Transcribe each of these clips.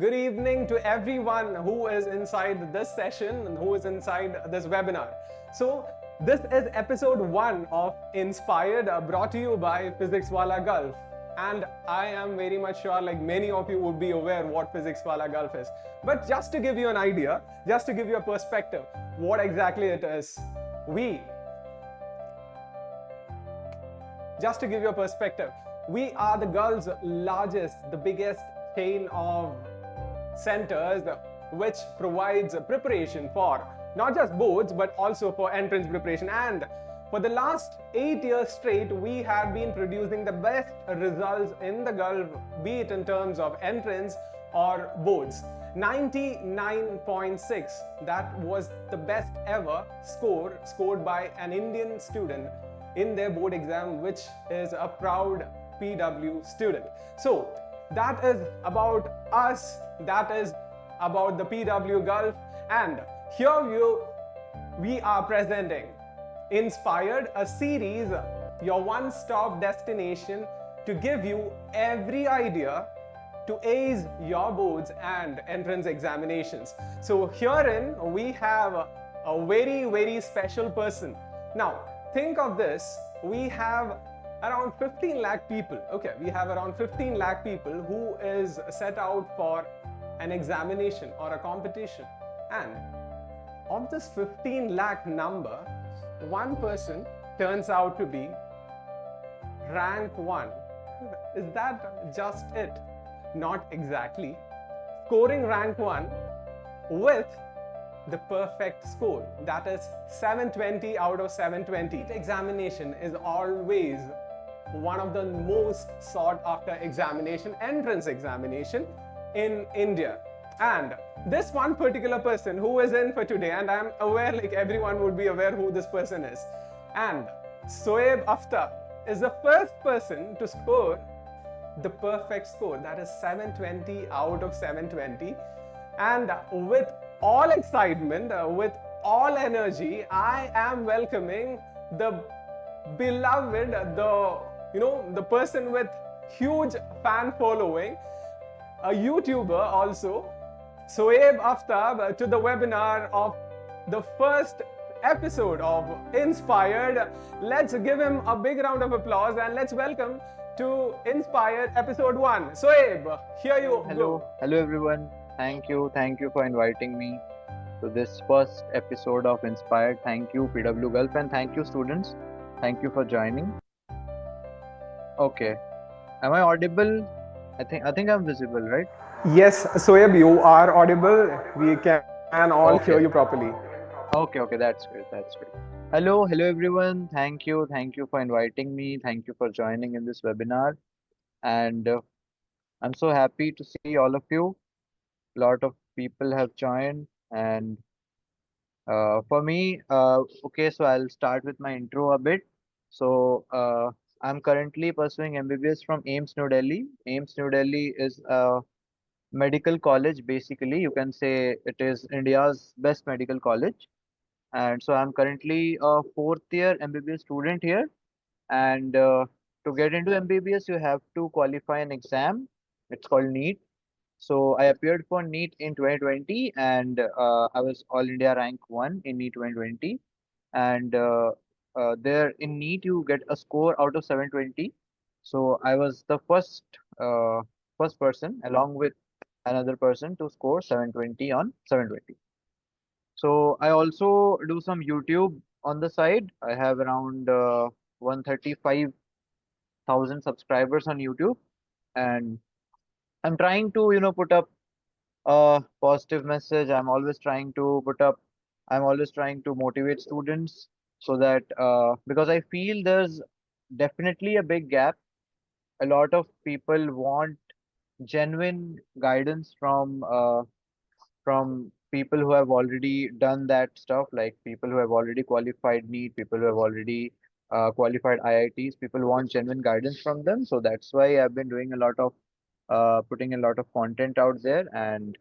Good evening to everyone who is inside this session and who is inside this webinar. So, this is episode 1 of inspirED, brought to you by Physics Wala Gulf. And I am very much sure, like many of you would be aware what Physics Wala Gulf is. But just to give you an idea, just to give you a perspective, what exactly it is, we just to give you a perspective, we are the Gulf's largest, the biggest chain of centers which provides preparation for not just boards but also for entrance preparation. And for the last 8 years straight, we have been producing the best results in the Gulf, be it in terms of entrance or boards. 99.6, that was the best ever score scored by an Indian student in their board exam, which is a proud PW student. So that is about us, that is about the PW Gulf, and here we are presenting inspirED, a series, your one-stop destination to give you every idea to ace your boards and entrance examinations. So herein we have a very special person. Now think of this, we have around 15 lakh people. Okay, we have around 15 lakh people who is set out for an examination or a competition. And of this 15 lakh number, one person turns out to be rank 1. Is that just it? Not exactly. Scoring rank 1 with the perfect score, that is 720 out of 720. Examination is always one of the most sought after examination, entrance examination in India. And this one particular person who is in for today, and I'm aware like everyone would be aware who this person is, and Soyeb Aftab is the first person to score the perfect score, that is 720 out of 720. And with all excitement, with all energy, I am welcoming the beloved, the person with huge fan following, a YouTuber also, Soyeb Aftab, to the webinar of the first episode of inspirED. Let's give him a big round of applause and let's welcome to inspirED episode 1. Soyeb, here you go. Hello everyone. Thank you for inviting me to this first episode of inspirED. Thank you PW Gulf, and thank you students. Thank you for joining. Okay, am I audible? I think I'm visible, right? Yes, Soyeb, you are audible. We can all hear you Okay. properly. Okay, that's great. Hello everyone. Thank you for inviting me. Thank you for joining in this webinar, and I'm so happy to see all of you. A lot of people have joined, and for me, okay, so I'll start with my intro a bit. So, I'm currently pursuing MBBS from AIMS New Delhi. AIMS New Delhi is a medical college, basically. You can say it is India's best medical college. And so I'm currently a fourth year MBBS student here. And to get into MBBS, you have to qualify an exam. It's called NEET. So I appeared for NEET in 2020, and I was All India rank 1 in NEET 2020. And there in NEET you get a score out of 720. So I was the first person along with another person to score 720 on 720. So I also do some YouTube on the side. I have around 135,000 subscribers on YouTube, and I'm trying to put up a positive message. I'm always trying to motivate students so that because I feel there's definitely a big gap. A lot of people want genuine guidance from people who have already done that stuff, like people who have already qualified NEET, people who have already qualified IITs. People want genuine guidance from them. So that's why I've been doing a lot of putting a lot of content out there. And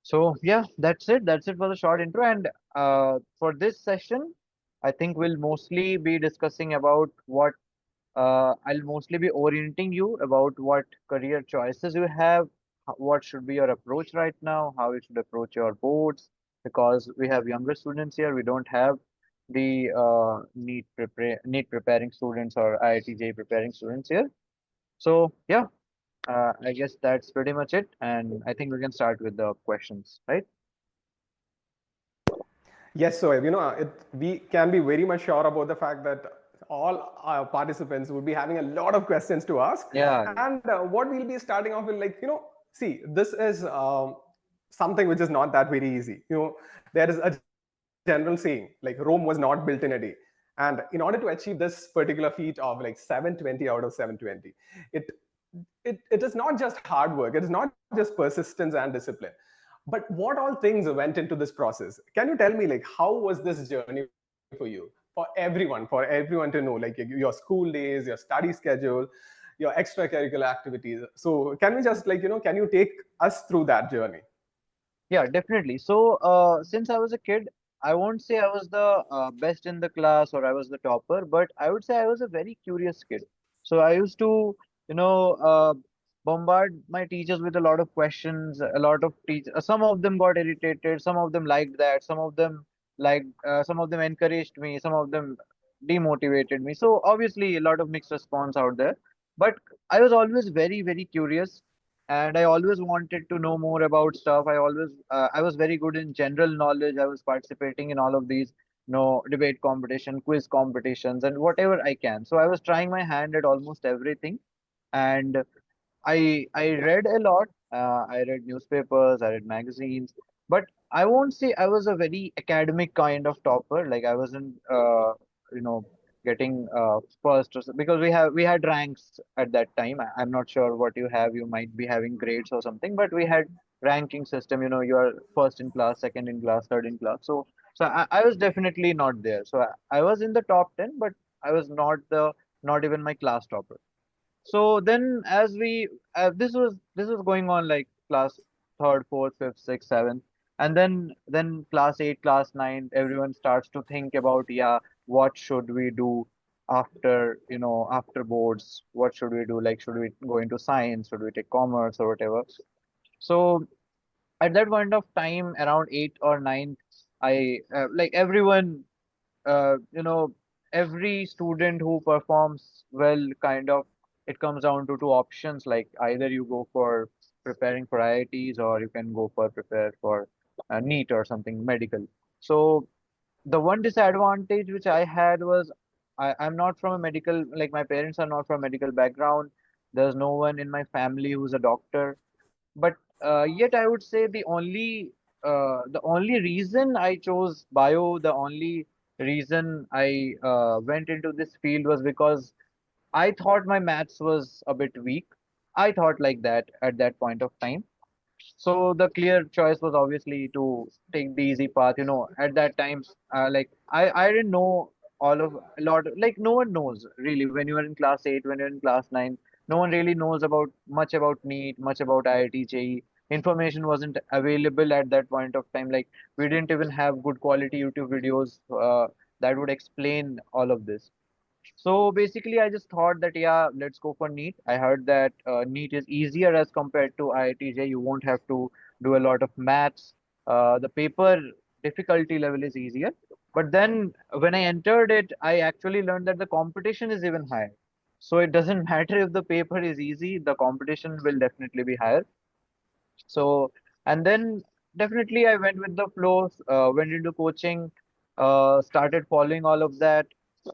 so yeah, that's it. That's it for the short intro. And for this session, I think we'll mostly be discussing about what I'll mostly be orienting you about what career choices you have, what should be your approach right now, how you should approach your boards, because we have younger students here. We don't have the NEET preparing students or IIT preparing students here. So yeah, I guess that's pretty much it, and I think we can start with the questions, right? Yes, so we can be very much sure about the fact that all our participants would be having a lot of questions to ask. Yeah, And what we'll be starting off with, see, this is something which is not that very easy. There is a general saying, like Rome was not built in a day. And in order to achieve this particular feat of like 720 out of 720, it it is not just hard work, it is not just persistence and discipline, but what all things went into this process. Can you tell me, like, how was this journey for you, for everyone to know, like your school days, your study schedule, your extracurricular activities? So can we just, can you take us through that journey? yeah, definitely. So, since I was a kid, I won't say I was the best in the class or I was the topper, but I would say I was a very curious kid. So I used to, you know, bombard my teachers with a lot of questions. A lot of teachers, some of them got irritated, some of them liked that, some of them encouraged me, some of them demotivated me. So obviously, a lot of mixed response out there. But I was always very, very curious, and I always wanted to know more about stuff. I was very good in general knowledge. I was participating in all of these, debate competition, quiz competitions, and whatever I can. So I was trying my hand at almost everything, and I read a lot. I read newspapers, I read magazines, but I won't say I was a very academic kind of topper. Like I wasn't, you know, getting first or so, because we had ranks at that time. I'm not sure what you have. You might be having grades or something, but we had ranking system. You know, you are first in class, second in class, third in class. I was definitely not there. So I was in the top 10, but I was not even my class topper. So then, as we this was going on like class third, fourth, fifth, sixth, seventh, and then class eight, class nine, everyone starts to think about, yeah, what should we do after after boards? What should we do? Like, should we go into science? Should we take commerce or whatever? So at that point of time, around eight or nine, I like everyone, every student who performs well, kind of, it comes down to two options. Like either you go for preparing for IITs, or you can go for prepare for NEET or something medical. So the one disadvantage which I had was I'm not from a medical, like my parents are not from a medical background. There's no one in my family who's a doctor. But yet I would say the only reason I chose bio, the only reason I went into this field was because I thought my maths was a bit weak. I thought like that at that point of time. So the clear choice was obviously to take the easy path. You know, at that time, like I didn't know all of a lot. Like no one knows really when you are in class eight, when you're in class nine. No one really knows about much about NEET, much about IIT, JEE. Information wasn't available at that point of time. Like we didn't even have good quality YouTube videos that would explain all of this. So basically, I just thought that, yeah, let's go for NEET. I heard that NEET is easier as compared to IITJ. You won't have to do a lot of maths. The paper difficulty level is easier. But then when I entered it, I actually learned that the competition is even higher. So it doesn't matter if the paper is easy, the competition will definitely be higher. So, and then definitely I went with the flow, went into coaching, started following all of that,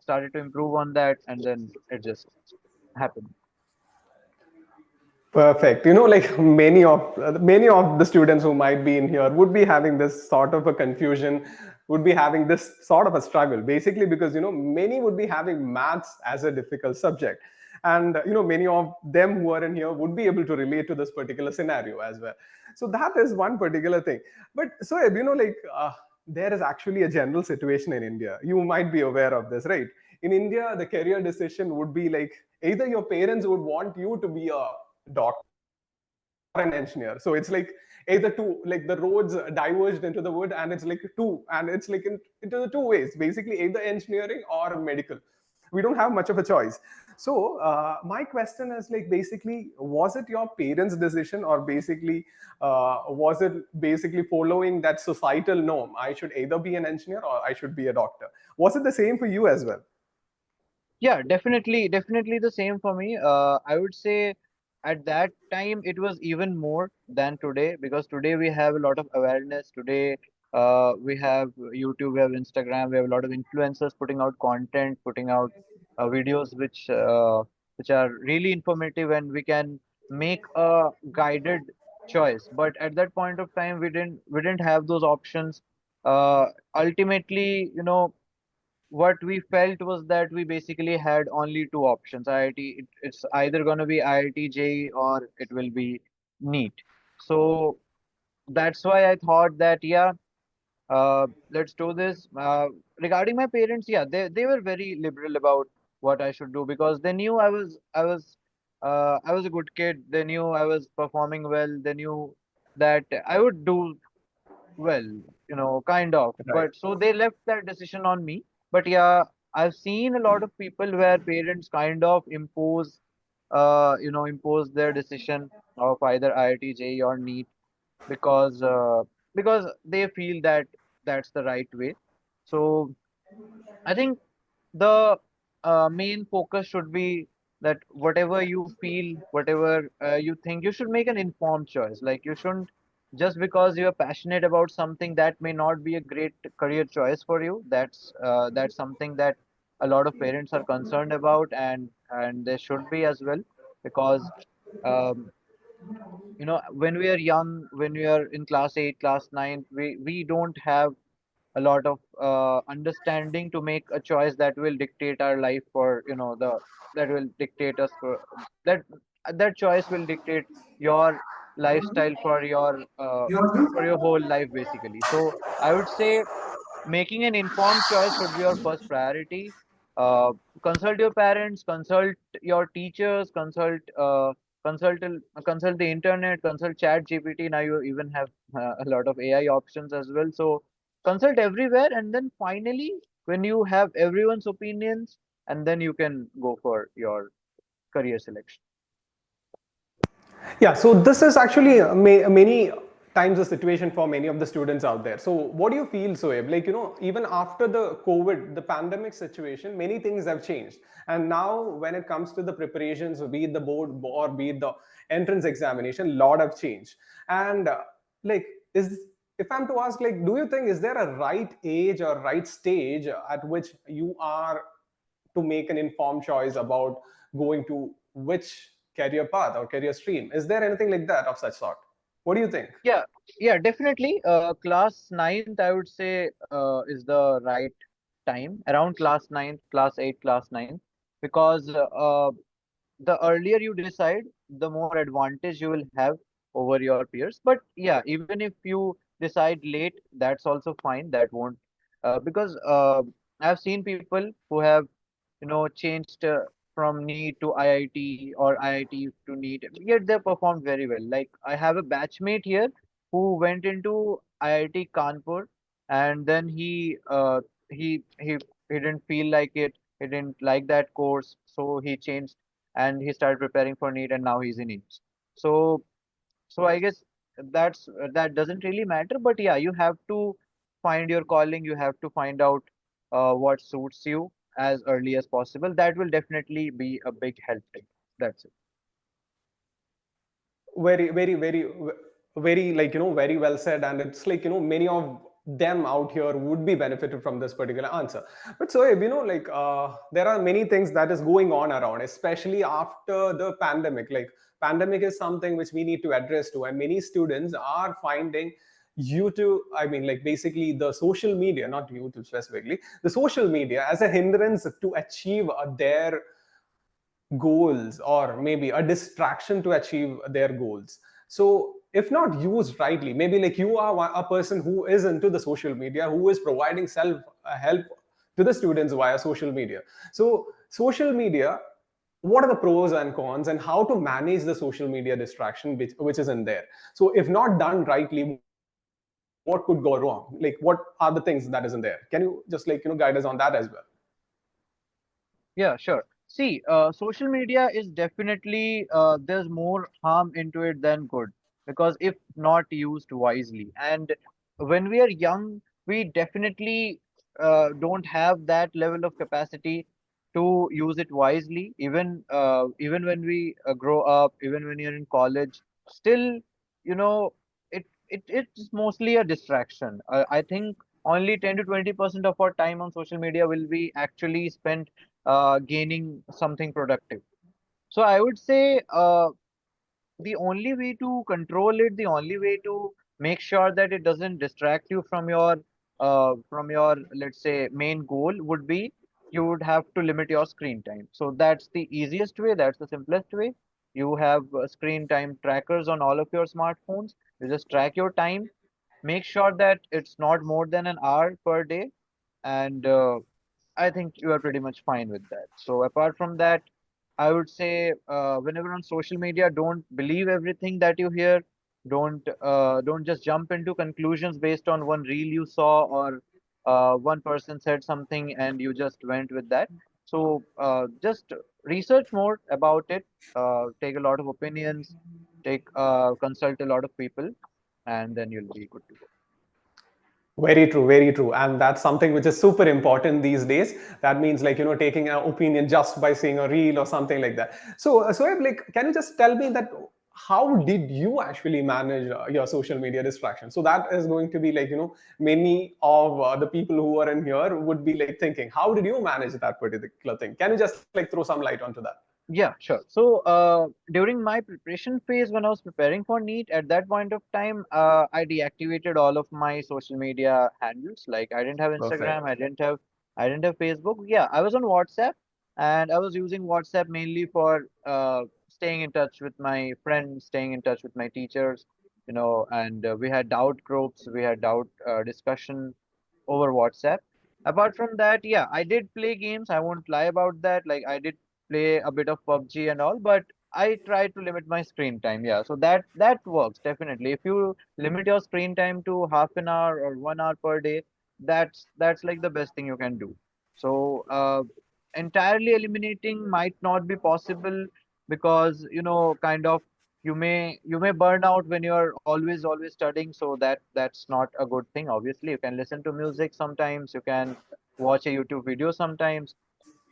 started to improve on that, and then it just happened. Perfect. Like many of the students who might be in here would be having this sort of a confusion, would be having this sort of a struggle, basically because many would be having maths as a difficult subject, and many of them who are in here would be able to relate to this particular scenario as well. So that is one particular thing. But so there is actually a general situation in India. You might be aware of this, right? In India, the career decision would be like either your parents would want you to be a doctor or an engineer. So it's like either two, like the roads diverged into the wood, and it's like two, and it's into the two ways, basically either engineering or medical. We don't have much of a choice. So my question is like basically, was it your parents' decision, or basically was it basically following that societal norm? I should either be an engineer or I should be a doctor. Was it the same for you as well? Yeah, definitely the same for me. I would say at that time it was even more than today, because today we have a lot of awareness. Today, we have YouTube, we have Instagram, we have a lot of influencers putting out content, putting out videos which are really informative, and we can make a guided choice. But at that point of time, we didn't have those options. Ultimately, what we felt was that we basically had only two options. IIT, it's either going to be IIT JEE or it will be NEET. So that's why I thought that, yeah, let's do this. Regarding my parents, yeah, they were very liberal about what I should do, because they knew I was a good kid. They knew I was performing well. They knew that I would do well, kind of. Right. But so they left that decision on me. But yeah, I've seen a lot of people where parents kind of impose their decision of either IIT, JEE or NEET, because they feel that that's the right way. So I think the main focus should be that whatever you feel, whatever you think, you should make an informed choice. Like, you shouldn't, just because you're passionate about something, that may not be a great career choice for you. That's something that a lot of parents are concerned about, and they should be as well, because um, when we are young, when we are in class 8, class 9, we don't have a lot of understanding to make a choice that will dictate our life for the that will dictate us for that that choice will dictate your lifestyle for your whole life, basically. So I would say making an informed choice should be your first priority. uh, Consult your parents, consult your teachers, consult the internet, consult chat gpt. Now you even have a lot of AI options as well. So consult everywhere, and then finally, when you have everyone's opinions, and then you can go for your career selection. Yeah, so this is actually many times the situation for many of the students out there. So, what do you feel, Soeb? Like, even after the COVID, the pandemic situation, many things have changed. And now, when it comes to the preparations, be it the board or be it the entrance examination, a lot have changed. And, like, if I'm to ask, like, do you think is there a right age or right stage at which you are to make an informed choice about going to which career path or career stream? Is there anything like that of such sort? What do you think? Yeah, yeah, definitely. Class ninth, I would say, is the right time, around class ninth, class 8, class 9, because the earlier you decide, the more advantage you will have over your peers. But yeah, even if you decide late, that's also fine. That won't, because I've seen people who have, changed from NEET to IIT or IIT to NEET, yet they performed very well. Like, I have a batchmate here who went into IIT Kanpur, and then he didn't feel like it. He didn't like that course, so he changed and he started preparing for NEET, and now he's in NEET. So, so I guess that doesn't really matter. But yeah, you have to find your calling. You have to find out what suits you as early as possible. That will definitely be a big help to you. That's it. Very, very, very, very, like, very well said. And it's like, many of them out here would be benefited from this particular answer. But so, like, there are many things that is going on around, especially after the pandemic. Like, pandemic is something which we need to address to, and many students are finding YouTube, I mean, like, basically the social media, not YouTube specifically, the social media as a hindrance to achieve their goals, or maybe a distraction to achieve their goals. So if not used rightly, maybe like you are a person who is into the social media, who is providing self help to the students via social media. So social media, what are the pros and cons, and how to manage the social media distraction which is in there? So if not done rightly, what could go wrong? Like, what are the things that is in there? Can you just, like, guide us on that as well? Yeah, sure. See, social media is definitely there's more harm into it than good because if not used wisely, and when we are young, we definitely don't have that level of capacity to use it wisely. Even when we grow up, even when you're in college, still, you know, it's mostly a distraction. I think only 10 to 20% of our time on social media will be actually spent gaining something productive. So I would say the only way to control it, the only way to make sure that it doesn't distract you from your let's say main goal would be you would have to limit your screen time. So that's the easiest way, that's the simplest way. You have screen time trackers on all of your smartphones. You just track your time, make sure that it's not more than an hour per day, and I think you are pretty much fine with that. So apart from that, I would say whenever on social media, don't believe everything that you hear. Don't just jump into conclusions based on one reel you saw or one person said something and you just went with that. So just research more about it. Take a lot of opinions. Take consult a lot of people, and then you'll be good to go. Very true, very true. And that's something which is super important these days. That means like, taking an opinion just by seeing a reel or something like that. So like, can you just tell me that how did you actually manage your social media distraction? So that is going to be like, many of the people who are in here would be like thinking, how did you manage that particular thing? Can you just like throw some light onto that? Yeah, sure. So, during my preparation phase, when I was preparing for NEET, at that point of time, I deactivated all of my social media handles. Like, I didn't have Instagram, Perfect. I didn't have Facebook. Yeah, I was on WhatsApp, and I was using WhatsApp mainly for staying in touch with my friends, staying in touch with my teachers, and we had doubt groups, we had doubt discussion over WhatsApp. Apart from that, yeah, I did play games. I won't lie about that. Like I did play a bit of PUBG and all, but I try to limit my screen time. Yeah, so that works definitely. If you limit your screen time to half an hour or 1 hour per day, that's like the best thing you can do. So entirely eliminating might not be possible because kind of you may burn out when you're always studying, so that's not a good thing. Obviously you can listen to music sometimes, you can watch a YouTube video sometimes,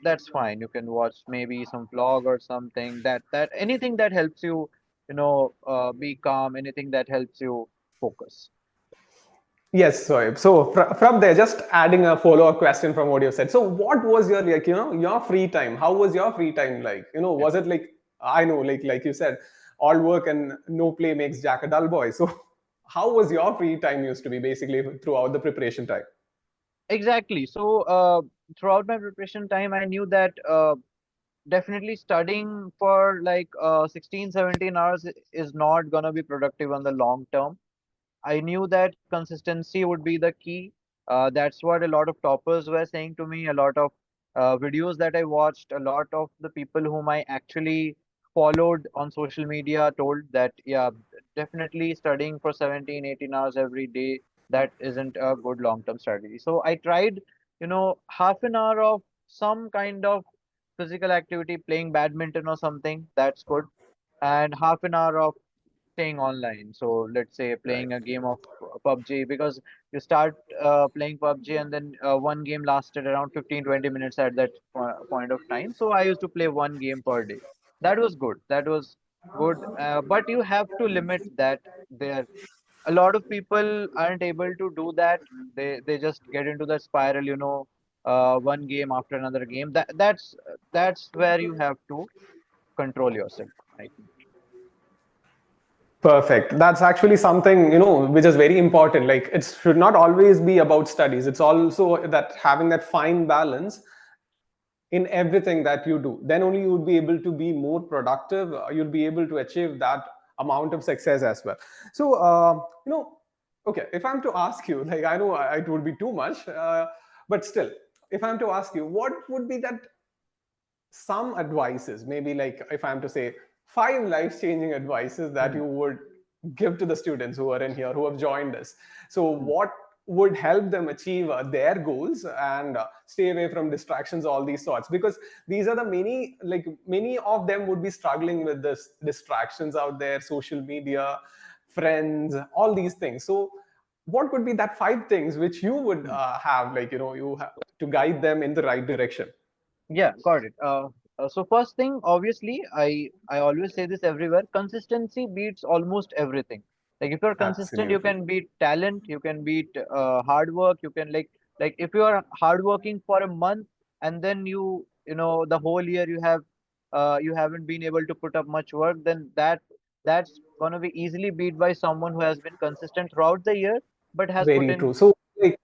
that's fine. You can watch maybe some vlog or something, that anything that helps you be calm, anything that helps you focus. Yes, so from there, just adding a follow-up question from what you said. So, what was your like, your free time? How was your free time like? Yeah. Was it like I know, like you said, all work and no play makes Jack a dull boy. So, how was your free time used to be basically throughout the preparation time? Exactly. So throughout my preparation time I knew that definitely studying for like 16 17 hours is not going to be productive on the long term. I knew that consistency would be the key. That's what a lot of toppers were saying to me. A lot of videos that I watched, a lot of the people whom I actually followed on social media told that, yeah, definitely studying for 17, 18 hours every day, that isn't a good long-term strategy. So I tried, half an hour of some kind of physical activity, playing badminton or something, that's good, and half an hour of staying online. So let's say Right. playing a game of PUBG, because you start playing PUBG and then one game lasted around 15-20 minutes at that point of time. So I used to play one game per day. That was good. That was good. But you have to limit that there. A lot of people aren't able to do that. They just get into the spiral, one game after another game. That's where you have to control yourself, I think. Perfect. That's actually something, which is very important. Like it should not always be about studies. It's also that having that fine balance in everything that you do, then only you would be able to be more productive. You'll be able to achieve that amount of success as well. So okay, if I'm to ask you, like I know it would be too much, but still, if I'm to ask you, what would be that some advices, maybe like if I'm to say five life changing advices that Hmm. you would give to the students who are in here who have joined us? So Hmm. what would help them achieve their goals and stay away from distractions, all these sorts, because these are the many, like many of them would be struggling with this distractions out there, social media, friends, all these things. So what could be that five things which you would Hmm. have, like, you have to guide them in the right direction? Yeah, got it. So first thing, obviously, I always say this everywhere. Consistency beats almost everything. Like if you're consistent, you Absolutely. can beat talent, you can beat hard work. You can like if you are hardworking for a month and then you know the whole year you haven't been able to put up much work, then that's gonna be easily beat by someone who has been consistent throughout the year but has put Very in. true. So, like,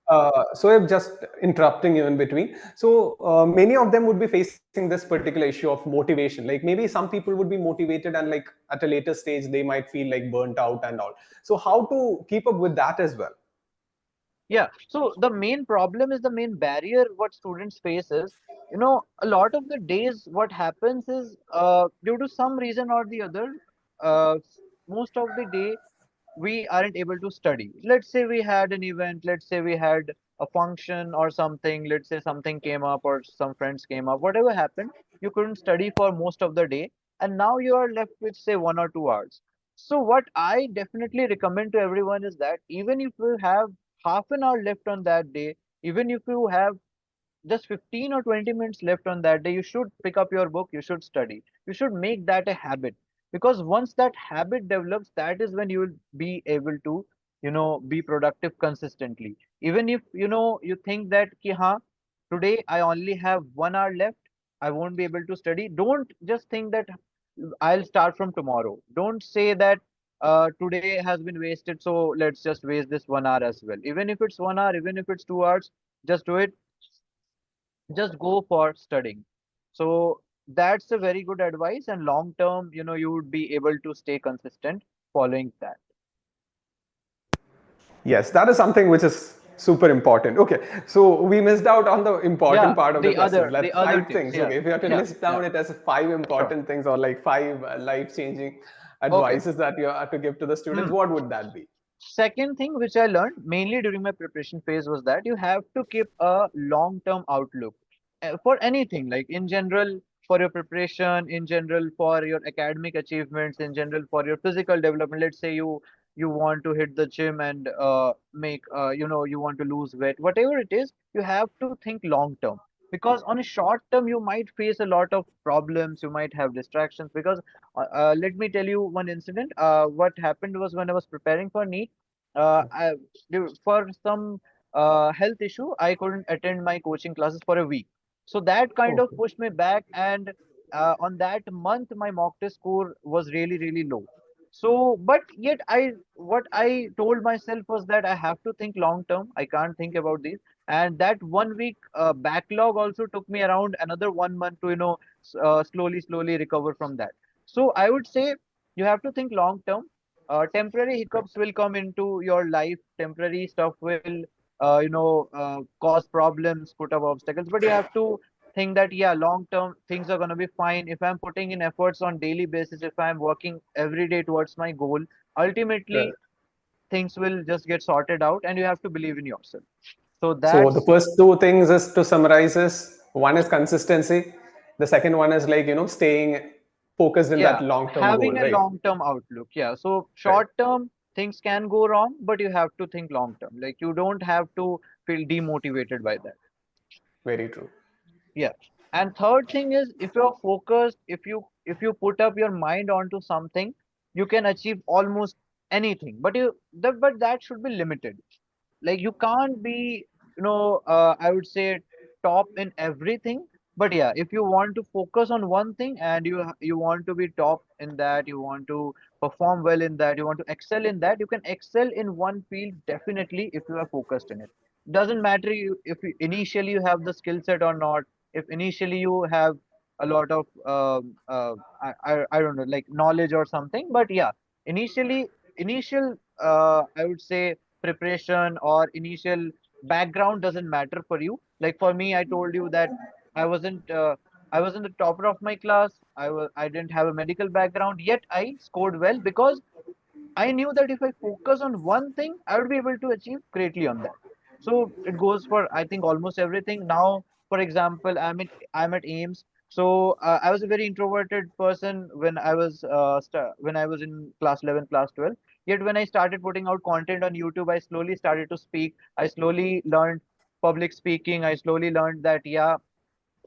so I'm just interrupting you in between. So, many of them would be facing this particular issue of motivation. Like, maybe some people would be motivated, and like at a later stage, they might feel like burnt out and all. So, how to keep up with that as well? Yeah, so the main problem is the main barrier what students face is, a lot of the days what happens is due to some reason or the other, most of the day we aren't able to study. Let's say we had an event, let's say we had a function or something, let's say something came up or some friends came up, whatever happened, you couldn't study for most of the day, and now you are left with say 1 or 2 hours. So what I definitely recommend to everyone is that even if you have half an hour left on that day, even if you have just 15 or 20 minutes left on that day, you should pick up your book, you should study. You should make that a habit. Because once that habit develops, that is when you will be able to, be productive consistently. Even if, you think that, ki, haan, today I only have 1 hour left, I won't be able to study. Don't just think that I'll start from tomorrow. Don't say that today has been wasted, so let's just waste this 1 hour as well. Even if it's 1 hour, even if it's 2 hours, just do it, just go for studying. So that's a very good advice, and long term, you would be able to stay consistent following that. Yes, that is something which is super important. Okay, so we missed out on the important Yeah, part of the the questions. other the Like other five tips. things. Yeah, Okay, if you have to yeah, list yeah. down it as five Sure. important things, or like five life-changing Okay. advices that you have to give to the students, Hmm. what would that be? Second thing which I learned mainly during my preparation phase was that you have to keep a long-term outlook for anything, like in general for your preparation, in general for your academic achievements, in general for your physical development. Let's say you want to hit the gym and make you want to lose weight, whatever it is, you have to think long term. Because on a short term you might face a lot of problems, you might have distractions. Because let me tell you one incident. What happened was when I was preparing for NEET, for some health issue, I couldn't attend my coaching classes for a week. So that kind of Okay. pushed me back, and on that month, my mock test score was really, really low. So, but yet what I told myself was that I have to think long term. I can't think about this. And that 1 week backlog also took me around another 1 month to, slowly, slowly recover from that. So I would say you have to think long term. Temporary hiccups will come into your life. Temporary stuff will, cause problems, put up obstacles. But you have to think that, yeah, long term things are going to be fine. If I'm putting in efforts on daily basis, if I'm working every day towards my goal, ultimately Right. things will just get sorted out, and you have to believe in yourself. So So the that's, first two things is, to summarize, is one is consistency. The second one is, like, staying focused in that yeah, long-term goal, having a right? long term outlook. Yeah. So Right. short term things can go wrong, but you have to think long term. Like you don't have to feel demotivated by that. Very true. Yeah. And third thing is, if you're focused, if you put up your mind onto something, you can achieve almost anything. But that should be limited. Like you can't be, I would say top in everything. But yeah, if you want to focus on one thing and you want to be top in that, you want to perform well in that, you want to excel in that, you can excel in one field definitely if you are focused in it. Doesn't matter if initially you have the skill set or not, if initially you have a lot of I don't know, like knowledge or something. But yeah, initial I would say preparation or initial background doesn't matter for you. Like for me, I told you that I wasn't I wasn't the topper of my class. I didn't have a medical background, yet I scored well because I knew that if I focus on one thing, I would be able to achieve greatly on that. So it goes for, I think, almost everything. Now, for example, I'm at Ames. So I was a very introverted person when I was when I was in class 11, class 12. Yet when I started putting out content on YouTube, I slowly started to speak. I slowly learned public speaking. I slowly learned that, yeah,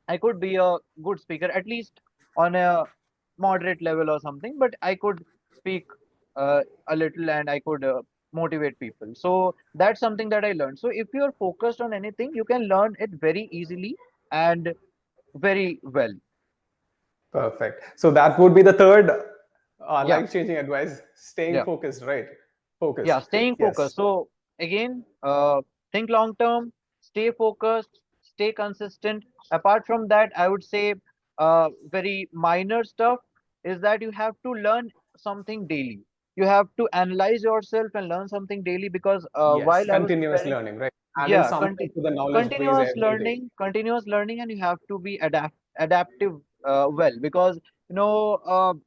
I could be a good speaker, at least on a moderate level or something, but I could speak a little and I could motivate people. So that's something that I learned. So if you're focused on anything, you can learn it very easily and very well. Perfect. So that would be the third Yeah, life-changing advice: staying yeah. focused, right? Yeah, Focused. staying Yes. focused. So again, think long term, stay focused, stay consistent. Apart from that, I would say very minor stuff is that you have to learn something daily. You have to analyze yourself and learn something daily because Yes. while I was Continuous preparing, learning, right? Adding yeah, something to the knowledge base every day. continuous learning, and you have to be adaptive well because you know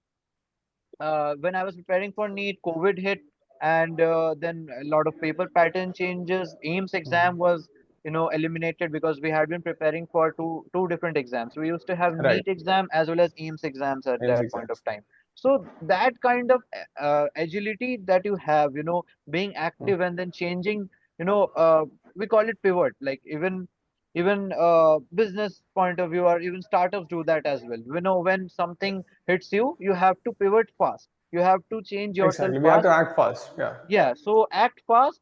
when I was preparing for NEET, COVID hit, and then a lot of paper pattern changes. AIMS exam was, eliminated because we had been preparing for two different exams. We used to have Right. NEET exam as well as AIMS exams at Ends that point of exams. time. So that kind of agility that you have, being active and then changing, you know, uh, we call it pivot. Like even business point of view or even startups do that as well. When something hits you, you have to pivot fast. You have to change yourself Exactly. We have to fast. act fast. Yeah. Yeah, so act fast,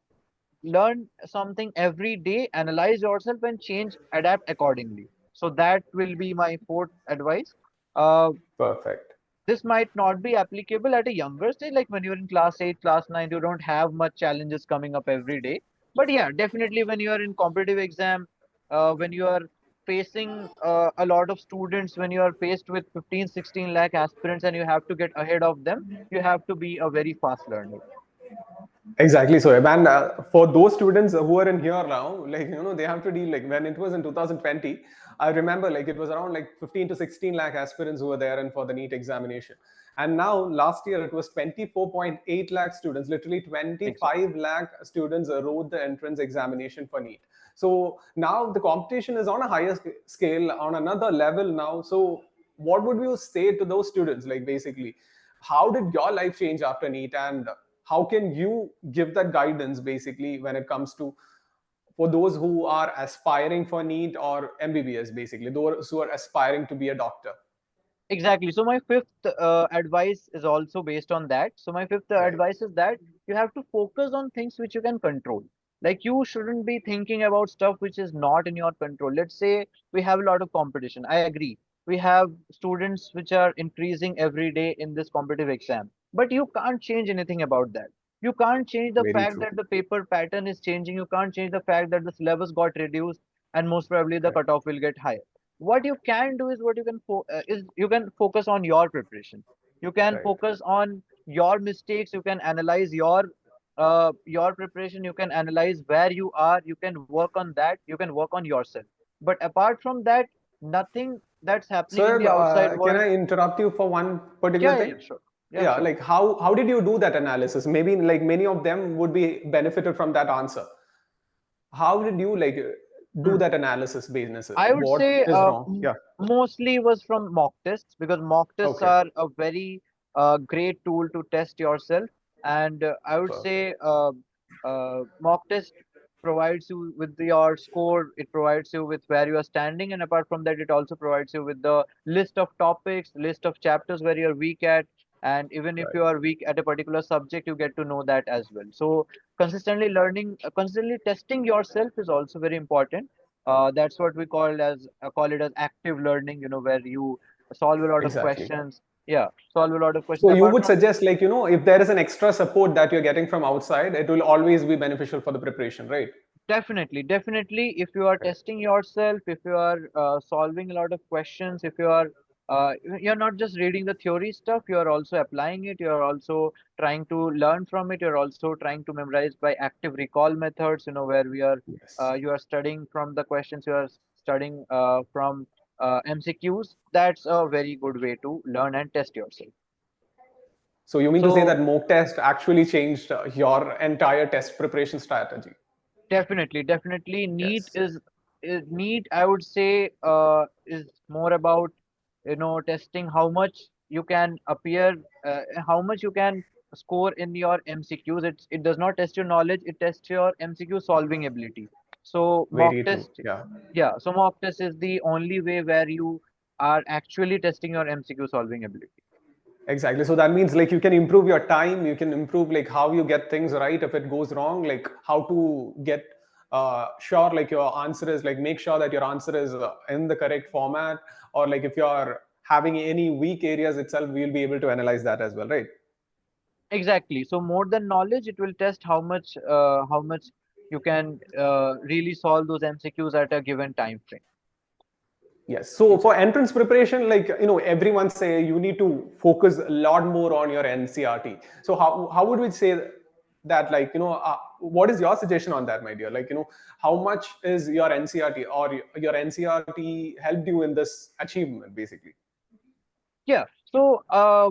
learn something every day, analyze yourself, and change, adapt accordingly. So that will be my fourth advice. Uh, Perfect. this might not be applicable at a younger stage, like when you're in class 8, class 9, you don't have much challenges coming up every day. But yeah, definitely when you are in competitive exam, when you are facing a lot of students, when you are faced with 15, 16 lakh aspirants and you have to get ahead of them, you have to be a very fast learner. Exactly, so and for those students who are in here now, like they have to deal like when it was in 2020. I remember like it was around like 15 to 16 lakh aspirants who were there and for the NEET examination. And now last year it was 24.8 lakh students, literally Exactly. 25 lakh students wrote the entrance examination for NEET. So now the competition is on a higher scale, on another level now. So what would you say to those students? Like basically, how did your life change after NEET, and how can you give that guidance basically when it comes to for those who are aspiring for NEET or MBBS, basically those who are aspiring to be a doctor? Exactly. So my fifth advice is also based on that. So my fifth Right. advice is that you have to focus on things which you can control. Like you shouldn't be thinking about stuff which is not in your control. Let's say we have a lot of competition. I agree. We have students which are increasing every day in this competitive exam, but you can't change anything about that. You can't change the Very fact true. that the paper pattern is changing. You can't change the fact that the syllabus got reduced and most probably the Right. cutoff will get higher. What you can do is what you can is you can focus on your preparation. You can Right. focus on your mistakes. You can analyze your preparation. You can analyze where you are. You can work on that. You can work on yourself. But apart from that, nothing that's happening in So the outside can world. I interrupt you for one particular Yeah, yeah, thing? yeah, sure. Yeah, Yeah, sure. like how did you do that analysis? Maybe like many of them would be benefited from that answer. How did you like do Hmm. that analysis business? I would What say is wrong? Yeah. mostly was from mock tests because mock tests Okay. are a very great tool to test yourself. And I would Perfect. say mock test provides you with your score, it provides you with where you are standing, and apart from that, it also provides you with the list of topics, list of chapters where you're weak at. And even if Right. you are weak at a particular subject, you get to know that as well. So consistently learning, consistently testing yourself is also very important. That's what we call it as active learning, where you solve a lot of Exactly. questions. Yeah, solve a lot of questions So you apart would from. suggest like if there is an extra support that you're getting from outside, it will always be beneficial for the preparation, right? Definitely, definitely. If you are Right. testing yourself, if you are solving a lot of questions, if you're not just reading the theory stuff, you are also applying it. You are also trying to learn from it. You're also trying to memorize by active recall methods. Where Yes. you are studying from the questions, you are studying from MCQs. That's a very good way to learn and test yourself. So you mean to say So that mock test actually changed your entire test preparation strategy? Definitely, definitely. Yes. NEET, I would say, is more about, testing how much you can appear, how much you can score in your MCQs. It does not test your knowledge, it tests your MCQ solving ability. So Very mock true. test, Yeah. yeah, so mock test is the only way where you are actually testing your MCQ solving ability. Exactly. So that means like you can improve your time, you can improve like how you get things right if it goes wrong, like how to get sure like your answer is like make sure that your answer is in the correct format, or like if you're having any weak areas itself, we'll be able to analyze that as well, right? Exactly. So more than knowledge, it will test how much you can really solve those MCQs at a given time frame. Yes. So for Exactly. entrance preparation, like everyone say you need to focus a lot more on your NCRT. So how would we say that like what is your suggestion on that, my dear? Like how much is your NCRT or your NCRT helped you in this achievement, basically? Yeah. So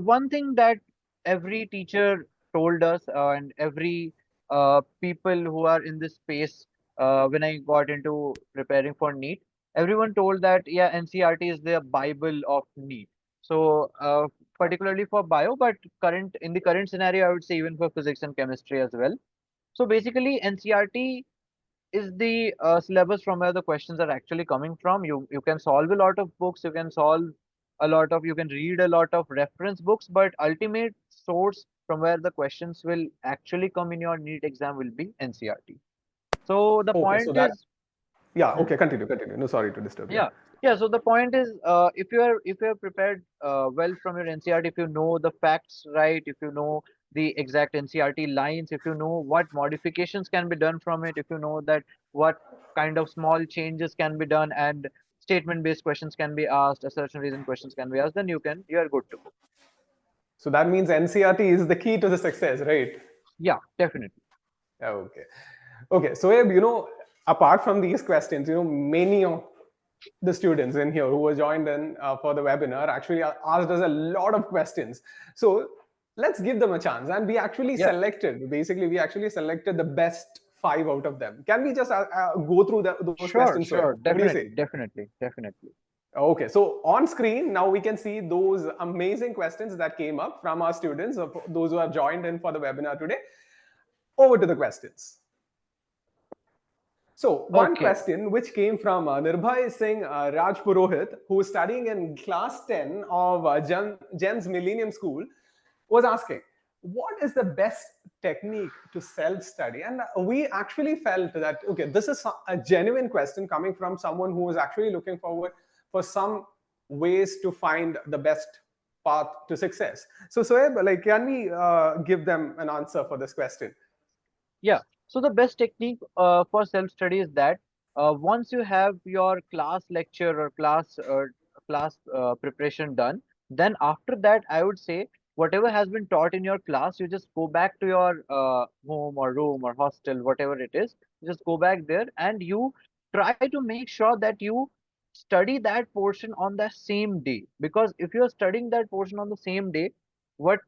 one thing that every teacher told us, and every people who are in this space, when I got into preparing for NEET, everyone told that yeah, NCRT is the Bible of NEET. So particularly for bio, but current in the current scenario, I would say even for physics and chemistry as well. So basically, NCRT is the syllabus from where the questions are actually coming from. You can solve a lot of books, you can read a lot of reference books, but ultimate source from where the questions will actually come in your NEET exam will be NCRT. So the Okay, so point that is, yeah, hmm? okay, continue. No, sorry to disturb. Yeah. Yeah, yeah. So the point is, if you are prepared well from your NCRT, if you know the facts right, if you know the exact NCRT lines, if you know what modifications can be done from it, if you know that what kind of small changes can be done and statement-based questions can be asked, assertion reason questions can be asked, then you are good to go. So that means NCRT is the key to the success, right? Yeah, definitely. Okay. Okay. So, apart from these questions, many of the students in here who were joined in for the webinar actually asked us a lot of questions. So, let's give them a chance. And Yeah, we actually selected the best five out of them. Can we just go through those sure, questions, Soeb? sure, What do you say? definitely, definitely, definitely. Okay, so on screen now we can see those amazing questions that came up from our students, those who have joined in for the webinar today. Over to the questions. So one Okay, question which came from Nirbhay Singh Raj Purohit, who is studying in class 10 of Jen's Millennium School, was asking, what is the best technique to self-study? And we actually felt that, okay, this is a genuine question coming from someone who is actually looking forward for some ways to find the best path to success. So Soeb, like, can we give them an answer for this question? yeah. So the best technique for self-study is that once you have your class lecture or class preparation done, then after that, I would say whatever has been taught in your class, you just go back to your home or room or hostel, whatever it is. You just go back there and you try to make sure that you study that portion on the same day. Because if you are studying that portion on the same day, what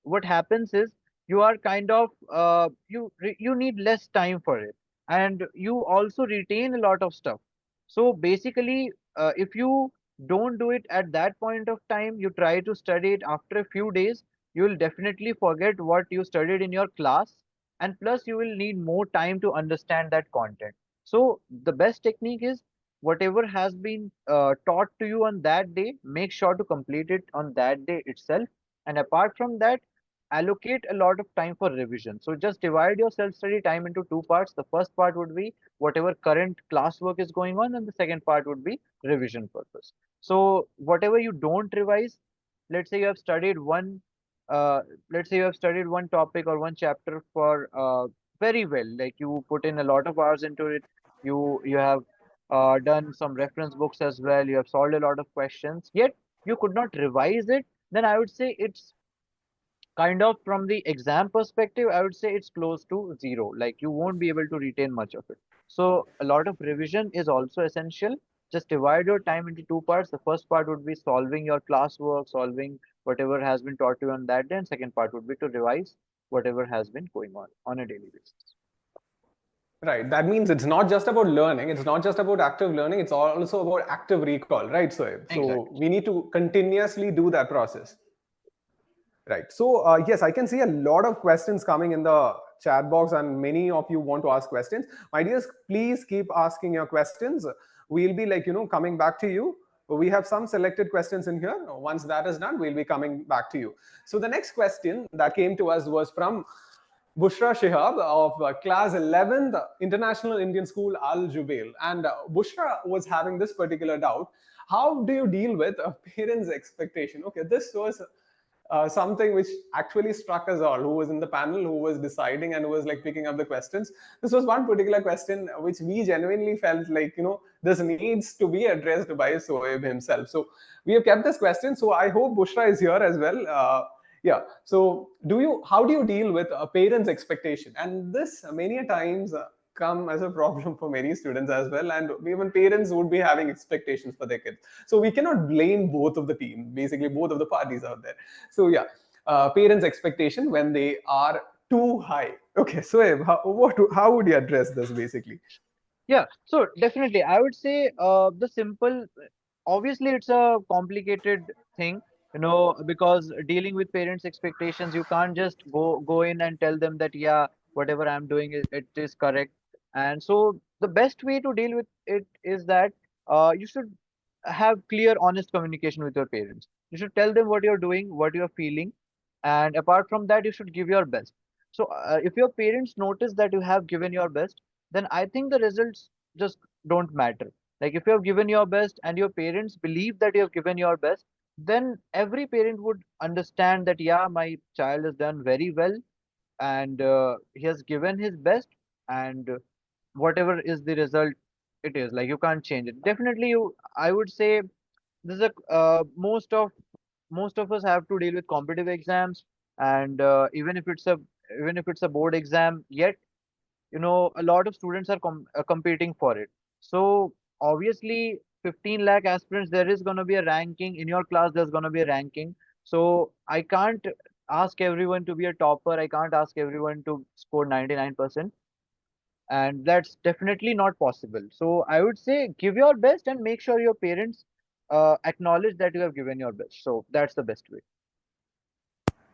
what happens is you are kind of you need less time for it, and you also retain a lot of stuff. So basically, if you don't do it at that point of time, you try to study it after a few days, you will definitely forget what you studied in your class, and plus you will need more time to understand that content. So the best technique is whatever has been taught to you on that day, make sure to complete it on that day itself. And apart from that, allocate a lot of time for revision. So just divide your self-study time into two parts. The first part would be whatever current classwork is going on, and the second part would be revision purpose. So whatever you don't revise, let's say you have studied one, uh, let's say you have studied one topic or one chapter for very well, like you put in a lot of hours into it. You have done some reference books as well. You have solved a lot of questions, yet you could not revise it. Then I would say it's kind of, from the exam perspective, I would say it's close to zero. Like you won't be able to retain much of it. So a lot of revision is also essential. Just divide your time into two parts. The first part would be solving your classwork, solving whatever has been taught to you on that day, and second part would be to revise whatever has been going on a daily basis. Right. That means it's not just about learning. It's not just about active learning. It's also about active recall, right, Soyeb? So Exactly. we need to continuously do that process. Right. So yes, I can see a lot of questions coming in the chat box, and many of you want to ask questions. My dears, please keep asking your questions. We'll be like coming back to you. We have some selected questions in here. Once that is done, we'll be coming back to you. So the next question that came to us was from Bushra Shihab of class 11th International Indian School Al Jubail. And Bushra was having this particular doubt. How do you deal with a parent's expectation? Okay, this was something which actually struck us all, who was in the panel, who was deciding and who was like picking up the questions. This was one particular question which we genuinely felt like, this needs to be addressed by Soeb himself. So we have kept this question. So I hope Bushra is here as well. Yeah. So how do you deal with a parent's expectation? And this many a times come as a problem for many students as well, and even parents would be having expectations for their kids, so we cannot blame both of the team, basically both of the parties out there. So yeah, parents expectation when they are too high. Okay, so how would you address this basically? Yeah, so definitely, I would say the simple, obviously, it's a complicated thing, because dealing with parents' expectations, you can't just go in and tell them that, yeah, whatever I'm doing, it is correct. And so the best way to deal with it is that you should have clear, honest communication with your parents. You should tell them what you're doing, what you're feeling, and apart from that, you should give your best. So if your parents notice that you have given your best, then I think the results just don't matter. Like if you have given your best and your parents believe that you have given your best, then every parent would understand that, yeah, my child has done very well, and he has given his best, and whatever is the result, it is like you can't change it. Definitely, I would say this is a most of us have to deal with competitive exams, and even if it's a board exam, yet a lot of students are competing for it. So obviously 15 lakh aspirants, there is going to be a ranking in your class, there's going to be a ranking. So I can't ask everyone to be a topper, I can't ask everyone to score 99%, and that's definitely not possible. So I would say give your best and make sure your parents acknowledge that you have given your best. So that's the best way.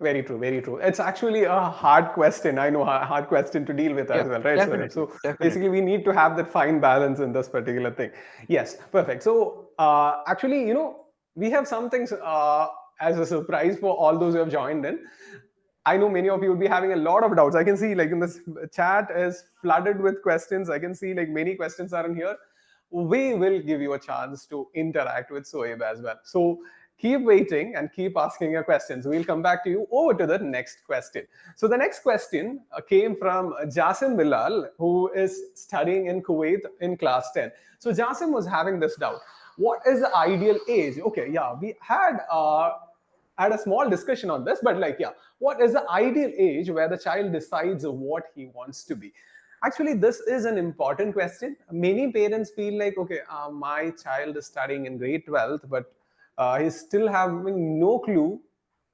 Very true, very true. It's actually a hard question. I know, a hard question to deal with Yeah, as well, right? definitely, So basically, definitely. we need to have that fine balance in this particular thing. Yes, perfect. So actually, we have some things as a surprise for all those who have joined in. I know many of you would be having a lot of doubts. I can see like in this chat is flooded with questions. I can see like many questions are in here. We will give you a chance to interact with Soyeb as well. So keep waiting and keep asking your questions. We'll come back to you. Over to the next question. So the next question came from Jasim Bilal, who is studying in Kuwait in class 10. So Jasim was having this doubt. What is the ideal age? Okay, yeah, we had a small discussion on this, but like, yeah, what is the ideal age where the child decides what he wants to be? Actually, this is an important question. Many parents feel like, okay, my child is studying in grade 12th, but he's still having no clue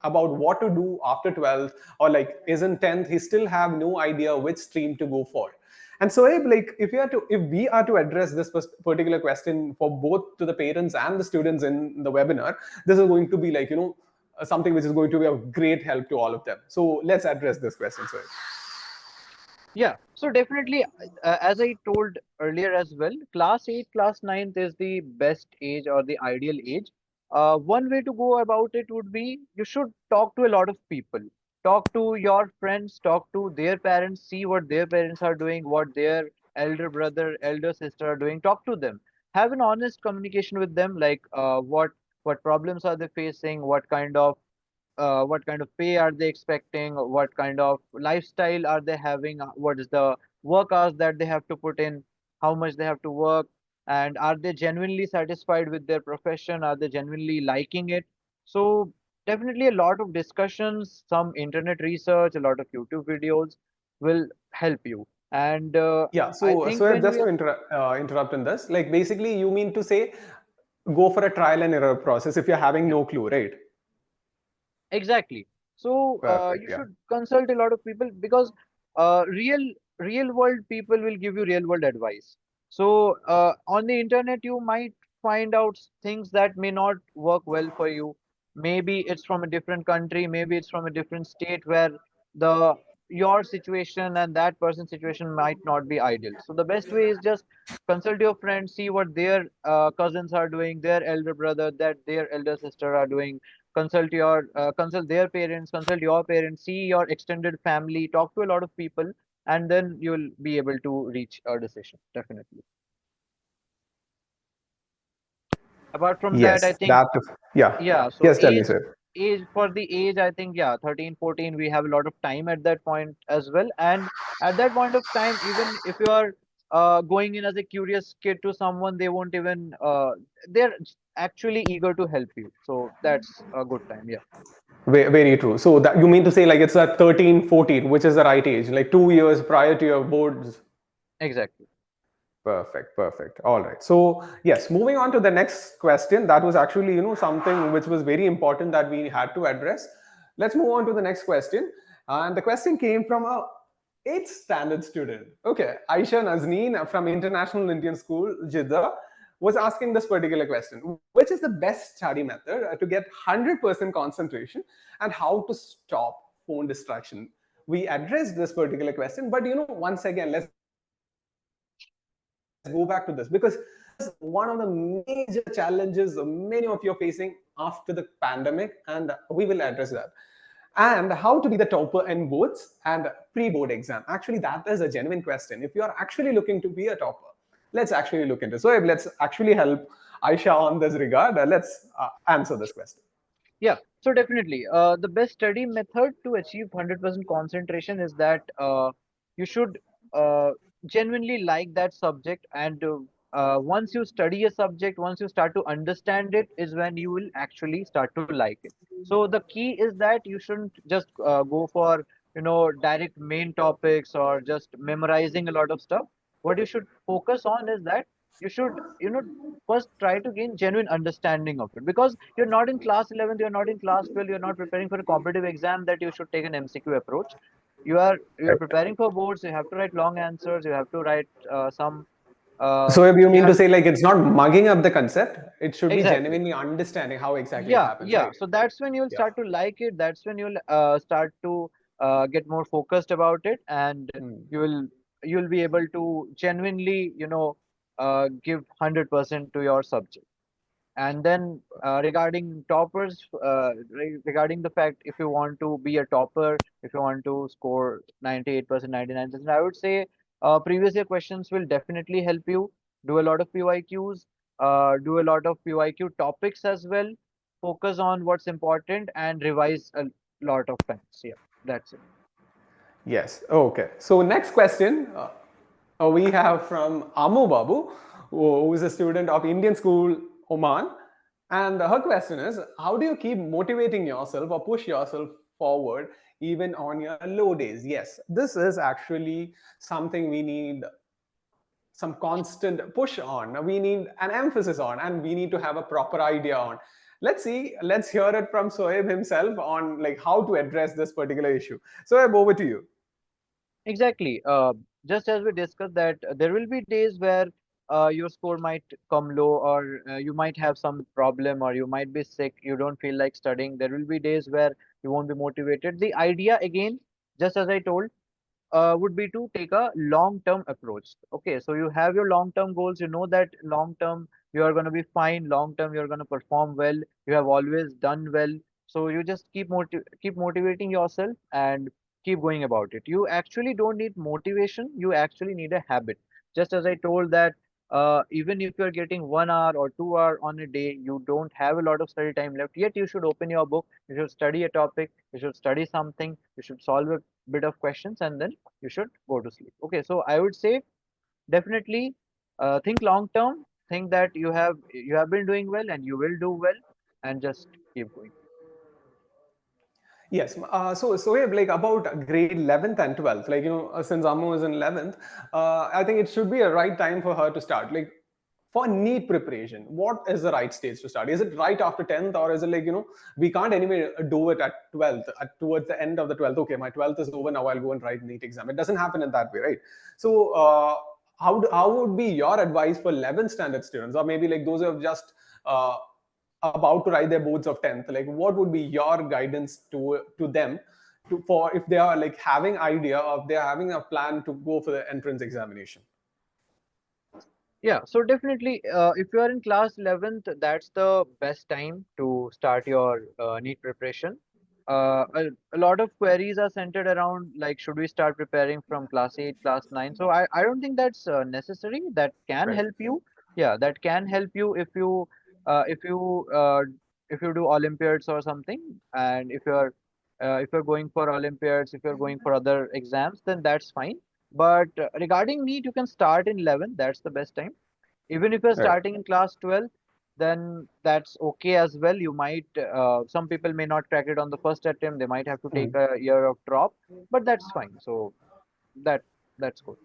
about what to do after 12th, or like is in 10th, he still have no idea which stream to go for. And so like if we are to address this particular question for both to the parents and the students in the webinar, this is going to be like something which is going to be of great help to all of them. So let's address this question, Sohaib. Yeah, so definitely, as I told earlier as well, class 8, class ninth is the best age or the ideal age. One way to go about it would be you should talk to a lot of people. Talk to your friends, talk to their parents, see what their parents are doing, what their elder brother, elder sister are doing. Talk to them. Have an honest communication with them, like what problems are they facing, what kind of pay are they expecting, what kind of lifestyle are they having, what is the work hours that they have to put in, how much they have to work, and are they genuinely satisfied with their profession, are they genuinely liking it. So definitely a lot of discussions, some internet research, a lot of YouTube videos will help you. And Yeah, I so think I've when just we to are interrupt in this, like basically you mean to say go for a trial and error process if you're having yeah, no clue, right? exactly. So Perfect. you Yeah. should consult a lot of people, because real real world people will give you real world advice. So on the internet you might find out things that may not work well for you. Maybe it's from a different country, maybe it's from a different state where the your situation and that person's situation might not be ideal. So the best way is just consult your friends, see what their cousins are doing, their elder brother, that their elder sister are doing. Consult their parents, consult your parents, see your extended family, talk to a lot of people, and then you'll be able to reach a decision, definitely. Apart from that, I Yes, think, that, yeah. yeah, so Yes, tell me, sir. for the age, I think, yeah, 13, 14, we have a lot of time at that point as well. And at that point of time, even if you are going in as a curious kid to someone, they won't even they're actually eager to help you. So that's a good time, yeah. Very true. So that you mean to say like it's at 13, 14, which is the right age, like 2 years prior to your boards. Exactly. Perfect, perfect. All right. So, yes, moving on to the next question. That was actually, something which was very important that we had to address. Let's move on to the next question. And the question came from a 8th standard student. Okay, Aisha Nazneen from International Indian School, Jeddah, was asking this particular question. Which is the best study method to get 100% concentration, and how to stop phone distraction? We addressed this particular question, but once again, let's go back to this, because this is one of the major challenges many of you are facing after the pandemic, and we will address that. And how to be the topper in boards and pre-board exam. Actually, that is a genuine question. If you are actually looking to be a topper, let's actually look into. So let's actually help Aisha on this regard. Let's answer this question. Yeah, so definitely, the best study method to achieve 100% concentration is that you should uh, genuinely like that subject, and once you study a subject, once you start to understand it, is when you will actually start to like it. So the key is that you shouldn't just go for, direct main topics or just memorizing a lot of stuff. What you should focus on is that you should, first try to gain genuine understanding of it, because you're not in class 11th, you're not in class 12, you're not preparing for a competitive exam that you should take an MCQ approach. You are preparing for boards, you have to write long answers, you have to write some So if you you mean to have say like it's not mugging up the concept, it should be exactly. genuinely understanding how exactly it Yeah, happens, yeah. right? So that's when you'll Yeah. start to like it. That's when you'll start to get more focused about it, and Hmm. you will you'll be able to genuinely, give 100% to your subject. And then regarding toppers, regarding the fact, if you want to be a topper, if you want to score 98%, 99%, I would say previous year questions will definitely help you. Do a lot of PYQs, do a lot of PYQ topics as well. Focus on what's important and revise a lot of times. Yeah, that's it. Yes. Okay. So next question we have from Amu Babu, who is a student of Indian School, Oman, and her question is: how do you keep motivating yourself or push yourself forward even on your low days? Yes, this is actually something we need some constant push on. We need an emphasis on, and we need to have a proper idea on. Let's see. Let's hear it from Soyeb himself on like how to address this particular issue. Soyeb, over to you. Exactly. Just as we discussed that there will be days where your score might come low, or you might have some problem, or you might be sick, you don't feel like studying. There will be days where you won't be motivated. The idea, again, just as I told, would be to take a long-term approach. Okay, so you have your long-term goals. You know that long-term you are going to be fine. Long-term you are going to perform well. You have always done well. So you just keep motivating yourself and keep going about it. You actually don't need motivation. You actually need a habit. Just as I told that even if you're getting 1 hour or 2 hour on a day, you don't have a lot of study time left. Yet you should open your book. You should study a topic. You should study something. You should solve a bit of questions, and then you should go to sleep. Okay, so I would say definitely think long term, think that you have been doing well and you will do well, and just keep going. Yes. So yeah, like about grade 11th and 12th, like since Ammo is in 11th, I think it should be a right time for her to start. Like for NEET preparation, what is the right stage to start? Is it right after 10th, or is it like, we can't anyway do it at 12th, towards the end of the 12th? Okay, my 12th is over, now I'll go and write NEET exam. It doesn't happen in that way, right? So, how would be your advice for 11th standard students, or maybe like those who have just about to write their boards of 10th? Like, what would be your guidance to them, for if they are like having idea, or they're having a plan to go for the entrance examination? Yeah, so definitely, if you are in class 11th, that's the best time to start your NEET preparation. A lot of queries are centered around like, should we start preparing from class 8, class 9? So I don't think that's necessary. That can Right. help you. Yeah, that can help you uh, if you uh, if you do Olympiads or something, and if you're going for Olympiads, if you're going for other exams, then that's fine. But regarding NEET, you can start in 11. That's the best time. Even if you're Right. starting in class 12, then that's okay as well. You might, some people may not crack it on the first attempt. They might have to take a year of drop, but that's fine. So that that's good.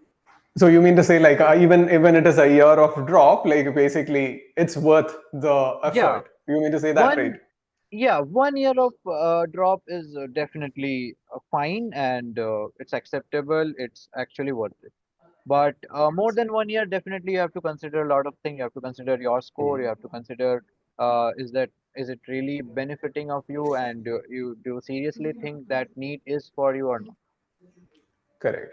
So you mean to say, like, even it is a year of drop, like basically it's worth the Yeah, effort? You mean to say that, right? one yeah, 1 year of drop is definitely fine, and it's acceptable. It's actually worth it. But more than 1 year, definitely you have to consider a lot of things. You have to consider your score. You have to consider is it really benefiting of you, and you do you seriously think that need is for you or not? Correct.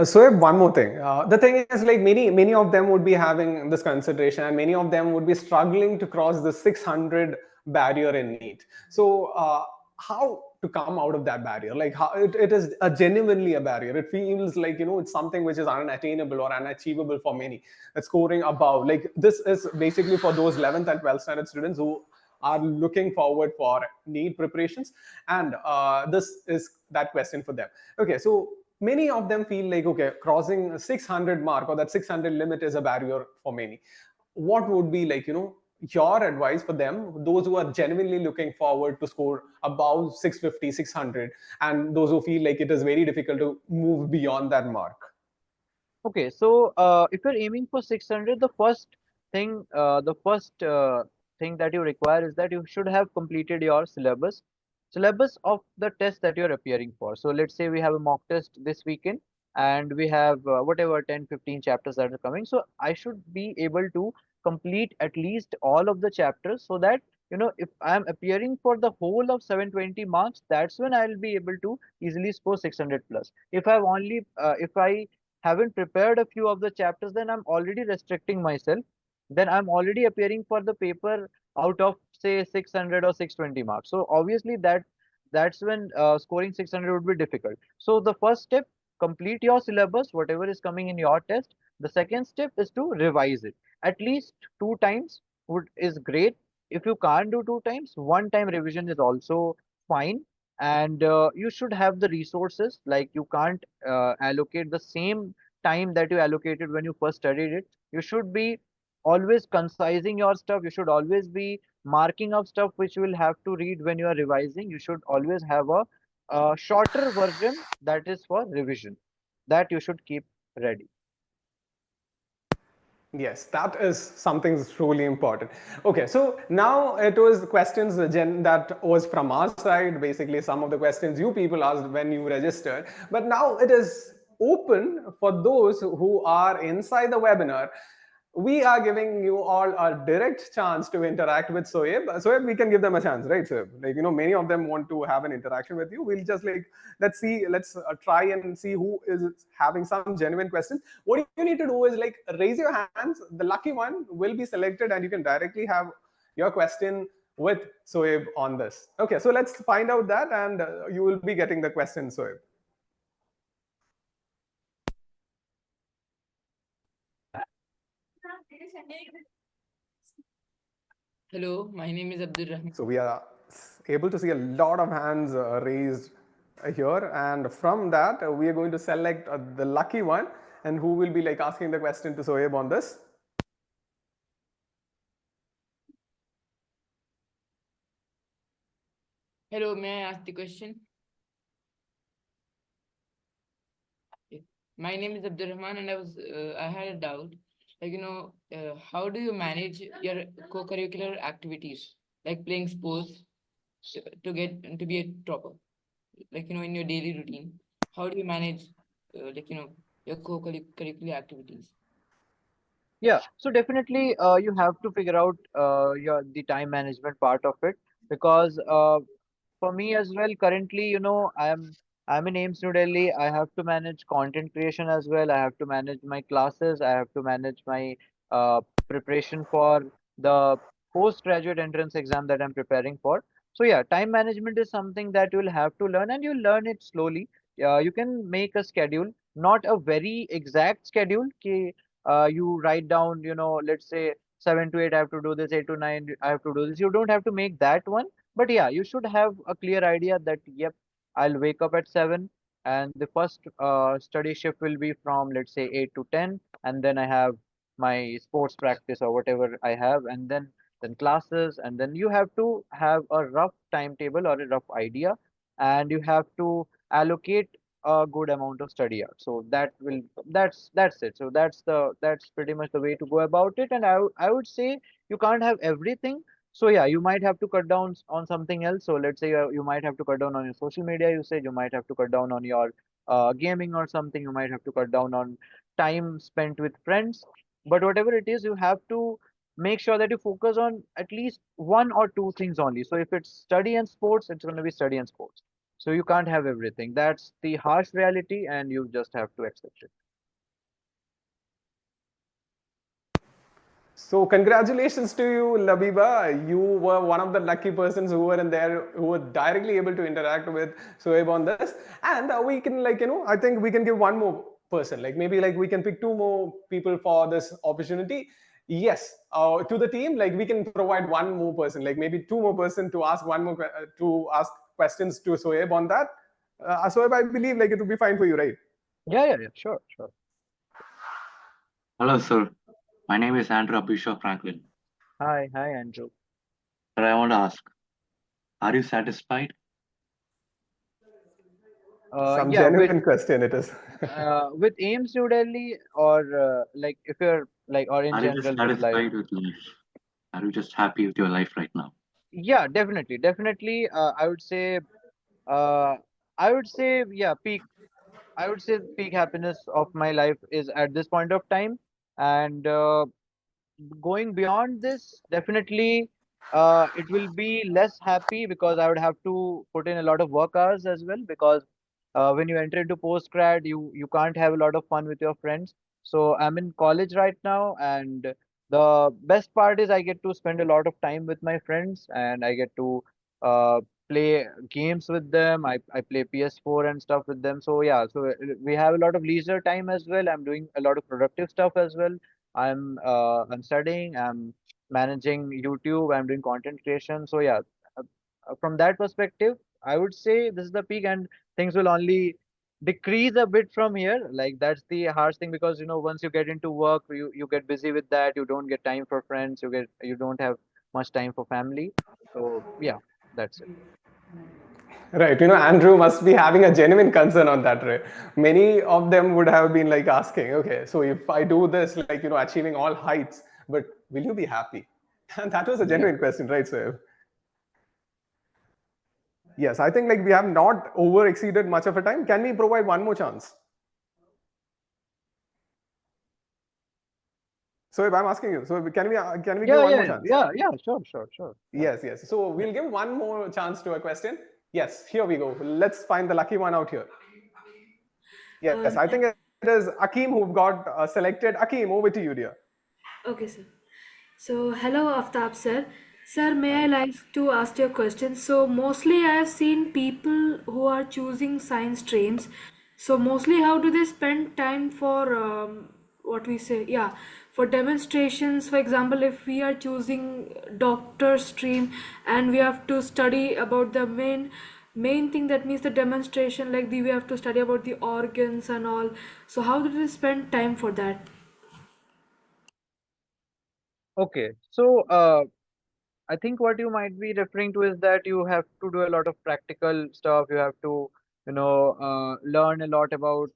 So one more thing. The thing is, like, many of them would be having this consideration, and many of them would be struggling to cross the 600 barrier in NEET. So how to come out of that barrier? Like, how it is a genuinely a barrier. It feels like, it's something which is unattainable or unachievable for many. That scoring above, like, this is basically for those 11th and 12th standard students who are looking forward for NEET preparations, and this is that question for them. Okay, so many of them feel like, okay, crossing 600 mark, or that 600 limit, is a barrier for many. What would be, like, your advice for them, those who are genuinely looking forward to score above 650, 600, and those who feel like it is very difficult to move beyond that mark? Okay, so if you're aiming for 600, the first thing that you require is that you should have completed your syllabus of the test that you're appearing for. So let's say we have a mock test this weekend, and we have whatever 10, 15 chapters that are coming. So I should be able to complete at least all of the chapters, so that if I'm appearing for the whole of 720 marks, that's when I'll be able to easily score 600 plus. If I haven't prepared a few of the chapters, then I'm already restricting myself. Then I'm already appearing for the paper out of say 600 or 620 marks. So obviously that's when scoring 600 would be difficult. So the first step, complete your syllabus, whatever is coming in your test. The second step is to revise it. At least 2 times would is great. If you can't do 2 times, 1 time revision is also fine. And you should have the resources. Like, you can't allocate the same time that you allocated when you first studied it. You should be always concising your stuff. You should always be marking up stuff which you will have to read when you are revising. You should always have a shorter version that is for revision, that you should keep ready. Yes, that is something truly important. Okay, so now it was questions that was from our side, basically some of the questions you people asked when you registered. But now it is open for those who are inside the webinar. We are giving you all a direct chance to interact with Soyeb. Soyeb, we can give them a chance, right, Soyeb? Like, many of them want to have an interaction with you. We'll just, like, let's try and see who is having some genuine questions. What you need to do is, like, raise your hands. The lucky one will be selected, and you can directly have your question with Soyeb on this. Okay, so let's find out that, and you will be getting the question, Soyeb. Hello, my name is Abdul Rahman. So we are able to see a lot of hands raised here, and from that we are going to select the lucky one, and who will be, like, asking the question to Soyeb on this. Hello, may I ask the question? Okay. My name is Abdul Rahman, and I had a doubt. like how do you manage your co-curricular activities, like playing sports, to get to be a topper, in your daily routine? How do you manage, your co-curricular activities? Yeah, so definitely you have to figure out your the time management part of it, because for me as well, currently, I'm in AIMS New Delhi. I have to manage content creation as well. I have to manage my classes. I have to manage my uh, preparation for the postgraduate entrance exam that I'm preparing for. So yeah, time management is something that you'll have to learn, and you'll learn it slowly. You can make a schedule, not a very exact schedule. You write down, let's say 7 to 8 I have to do this, 8 to 9 I have to do this. You don't have to make that one, but yeah, you should have a clear idea that, yep, I'll wake up at 7, and the first study shift will be from, let's say, 8 to 10, and then I have my sports practice or whatever I have, and then classes, and then you have to have a rough timetable or a rough idea, and you have to allocate a good amount of study hours. So that's it. So that's pretty much the way to go about it. And I would say you can't have everything. So yeah, you might have to cut down on something else. So let's say you might have to cut down on your social media usage. You might have to cut down on your gaming or something. You might have to cut down on time spent with friends. But whatever it is, you have to make sure that you focus on at least one or two things only. So if it's study and sports, it's going to be study and sports. So you can't have everything. That's the harsh reality, and you just have to accept it. So congratulations to you, Labiba. You were one of the lucky persons who were in there, who were directly able to interact with Soyeb on this. And we can, I think we can give one more person. Like maybe like we can pick two more people for this opportunity. Yes, to the team, like we can provide one more person, like maybe two more person to ask to ask questions to Soyeb on that. Soyeb, I believe like it would be fine for you, right? Yeah, yeah, yeah. Sure, sure. Hello, sir. My name is Andrew Abhishek Franklin. Hi, Andrew. Sir, I want to ask, are you satisfied? Some Yeah, genuine question it is. with AIMS New Delhi, or like if you're like, or in Are you just general with life. satisfied with life? Are you just happy with your life right now? Yeah, definitely. Uh, I would say, yeah, peak. I would say peak happiness of my life is at this point of time, and going beyond this, definitely, it will be less happy because I would have to put in a lot of work hours as well. Because when you enter into post grad, you can't have a lot of fun with your friends. So I'm in college right now, and the best part is I get to spend a lot of time with my friends, and I get to uh, play games with them. I play PS4 and stuff with them. So yeah, so we have a lot of leisure time as well. I'm doing a lot of productive stuff as well. I'm studying, I'm managing YouTube, I'm doing content creation. So yeah, uh, from that perspective, I would say this is the peak, and things will only decrease a bit from here. Like that's the harsh thing, because once you get into work, you get busy with that. You don't get time for friends. You don't have much time for family. So yeah, that's it. Right, Andrew must be having a genuine concern on that, right? Many of them would have been like asking, okay, so if I do this, like, achieving all heights, but will you be happy? And that was a Yeah. genuine question, right, sir? Yes, I think like we have not over exceeded much of a time. Can we provide one more chance? So if I'm asking you, so can we give Yeah, one yeah, more yeah, chance? yeah, yeah. Sure. Yeah. Yes. So we'll give one more chance to a question. Yes, here we go. Let's find the lucky one out here. Yes, I think it is Akeem who got selected. Akeem, over to you, dear. Okay, sir. So, hello, Aftab, sir. Sir, may I Hi. like to ask you a question? So, mostly I have seen people who are choosing science streams. So, mostly, how do they spend time for what we say? Yeah, for demonstrations. For example, if we are choosing doctor stream and we have to study about the main thing, that means the demonstration, like we have to study about the organs and all. So, how do they spend time for that? Okay. So, I think what you might be referring to is that you have to do a lot of practical stuff. You have to, learn a lot about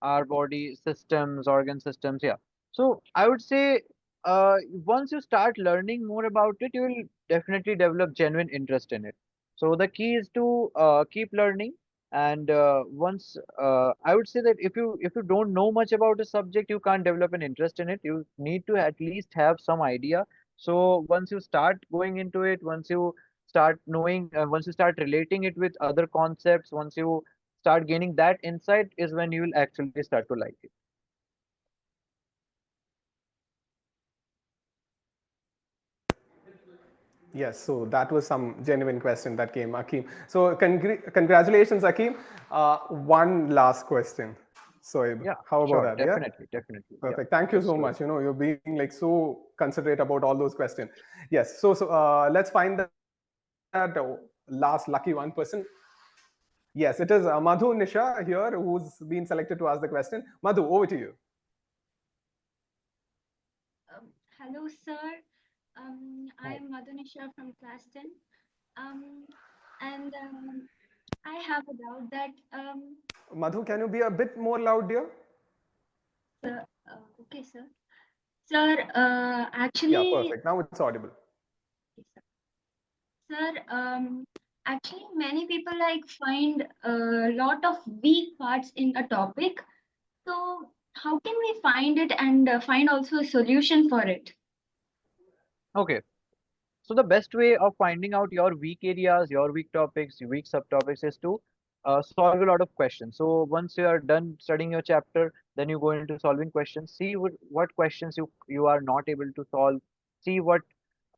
our body systems, organ systems. Yeah. So I would say once you start learning more about it, you will definitely develop genuine interest in it. So the key is to keep learning. And once I would say that if you don't know much about a subject, you can't develop an interest in it. You need to at least have some idea. So once you start going into it, once you start knowing, once you start relating it with other concepts, once you start gaining that insight, is when you will actually start to like it. Yes, so that was some genuine question that came, Akeem. So congratulations, Akeem. One last question, Soyeb. Yeah, How about sure, that? Yeah. definitely, definitely. Yeah, Perfect. Thank you let's so do it. much. You're being like so considerate about all those questions. Yes. So let's find that last lucky one person. Yes, it is Madhu Nisha here who's been selected to ask the question. Madhu, over to you. Hello, sir. I am Madhunisha from class 10. Um, and I have a doubt that, Madhu, can you be a bit more loud, dear? sir, okay, sir. Sir, Yeah, actually, perfect. Now it's audible. sir, actually, many people like find a lot of weak parts in a topic. So, how can we find it and find also a solution for it? Okay. So the best way of finding out your weak areas, your weak topics, your weak subtopics is to solve a lot of questions. So once you are done studying your chapter, then you go into solving questions. See what questions you are not able to solve. See what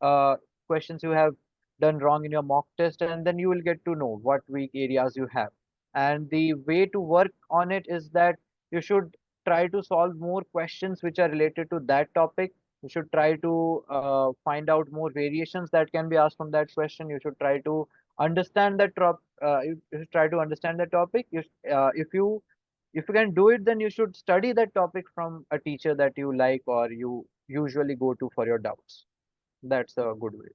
uh, questions you have done wrong in your mock test, and then you will get to know what weak areas you have. And the way to work on it is that you should try to solve more questions which are related to that topic. You should try to find out more variations that can be asked from that question. You should try to understand that you should try to understand the topic. If you can do it, then you should study that topic from a teacher that you like or you usually go to for your doubts. That's a good way.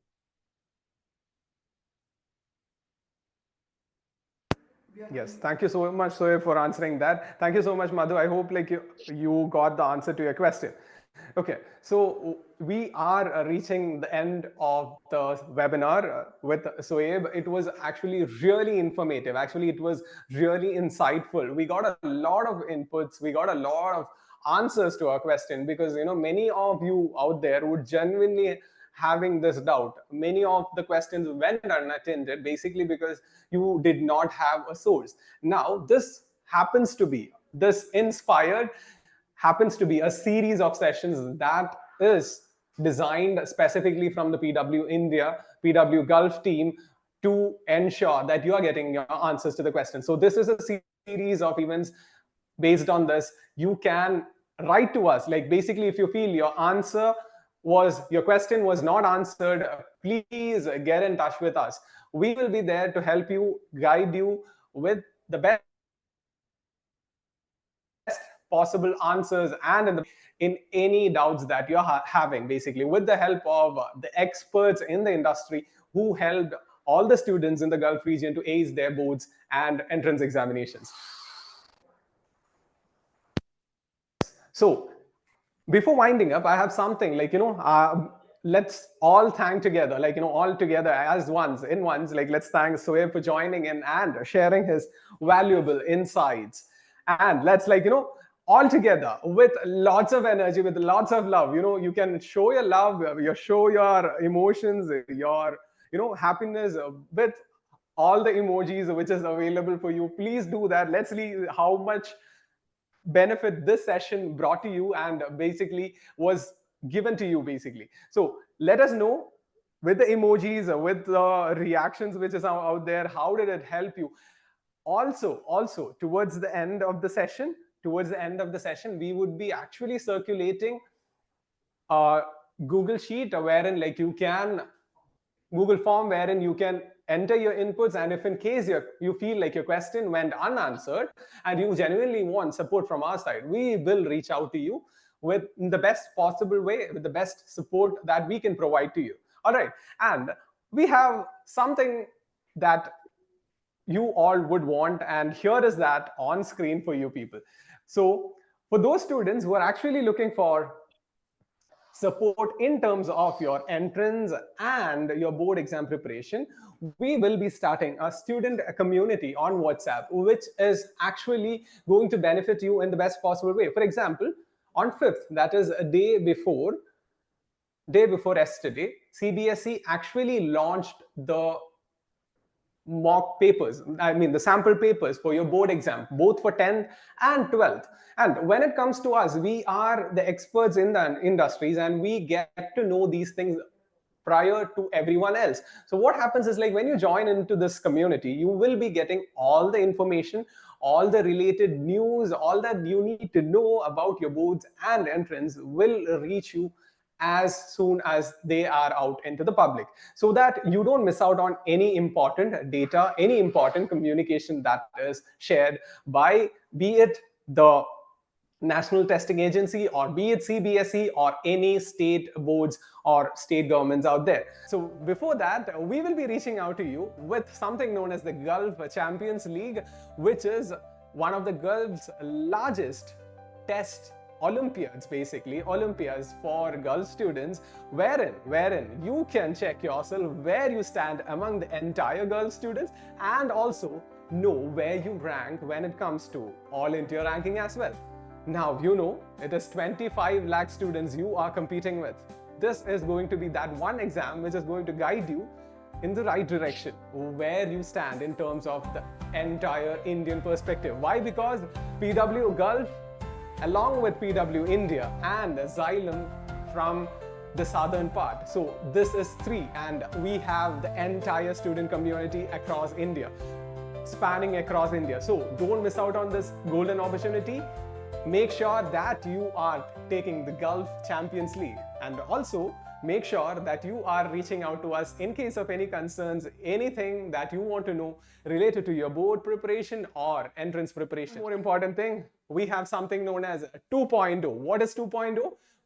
Yes, thank you so much, Soye, for answering that. Thank you so much, Madhu. I hope like you got the answer to your question. Okay, so we are reaching the end of the webinar with Soyeb. It was actually really informative. Actually, it was really insightful. We got a lot of inputs. We got a lot of answers to our question because many of you out there would genuinely having this doubt. Many of the questions went unattended basically because you did not have a source. Now, this inspired happens to be a series of sessions that is designed specifically from the PW India, PW Gulf team to ensure that you are getting your answers to the question. So this is a series of events. Based on this, you can write to us. Like basically, if you feel your question was not answered, please get in touch with us. We will be there to help you, guide you with the best possible answers and in any doubts that you're having, basically with the help of the experts in the industry who helped all the students in the Gulf region to ace their boards and entrance examinations. So before winding up, I have something like, let's all thank together, like, all together as ones, like, let's thank Soyeb for joining in and sharing his valuable insights. And let's, like, all together with lots of energy, with lots of love, you can show your love, show your emotions, your, happiness with all the emojis which is available for you. Please do that. Let's see how much benefit this session brought to you and basically was given to you basically. So let us know with the emojis, with the reactions which is out there, how did it help you? Also towards the end of the session, we would be actually circulating a Google sheet wherein like you can Google form wherein you can enter your inputs, and if in case you feel like your question went unanswered and you genuinely want support from our side, we will reach out to you with the best possible way, with the best support that we can provide to you. All right, and we have something that you all would want, and here is that on screen for you people. So for those students who are actually looking for support in terms of your entrance and your board exam preparation, we will be starting a student community on WhatsApp, which is actually going to benefit you in the best possible way. For example, on 5th, that is a day before yesterday, CBSE actually launched the mock papers, I mean the sample papers for your board exam, both for 10th and 12th. And when it comes to us, we are the experts in the industries and we get to know these things prior to everyone else. So what happens is, like, when you join into this community, you will be getting all the information, all the related news, all that you need to know about your boards and entrance will reach you as soon as they are out into the public, so that you don't miss out on any important data, any important communication that is shared by, be it the National Testing Agency or be it CBSE or any state boards or state governments out there. So before that, we will be reaching out to you with something known as the Gulf Champions League, which is one of the Gulf's largest test Olympiads, basically Olympiads for Gulf students, wherein you can check yourself where you stand among the entire Gulf students and also know where you rank when it comes to All India ranking as well. Now, you know, it is 25 lakh students you are competing with. This is going to be that one exam which is going to guide you in the right direction, where you stand in terms of the entire Indian perspective. Why? Because PW Gulf, along with PW India and Xylem from the southern part. So this is 3, and we have the entire student community across India, spanning across India. So don't miss out on this golden opportunity. Make sure that you are taking the Gulf Champions League, and also make sure that you are reaching out to us in case of any concerns, anything that you want to know related to your board preparation or entrance preparation. More important thing, we have something known as 2.0. What is 2.0?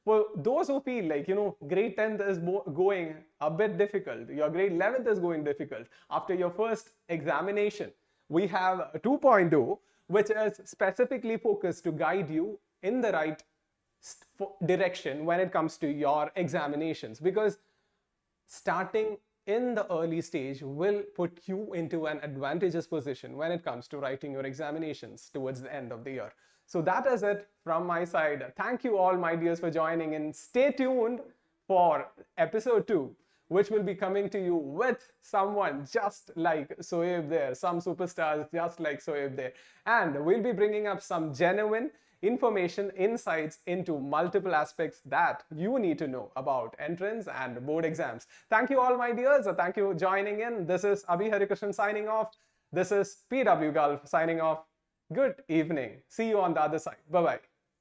For those who feel like, you know, grade 10th is going a bit difficult, your grade 11th is going difficult after your first examination, we have 2.0, which is specifically focused to guide you in the right direction when it comes to your examinations, because starting in the early stage will put you into an advantageous position when it comes to writing your examinations towards the end of the year. So that is it from my side. Thank you all, my dears, for joining in. Stay tuned for episode 2, which will be coming to you with someone just like Soyeb there, some superstars just like Soyeb there. And we'll be bringing up some genuine information, insights into multiple aspects that you need to know about entrance and board exams. Thank you all, my dears. Thank you for joining in. This is Abhi Harikrishnan signing off. This is PW Gulf signing off. Good evening. See you on the other side. Bye-bye.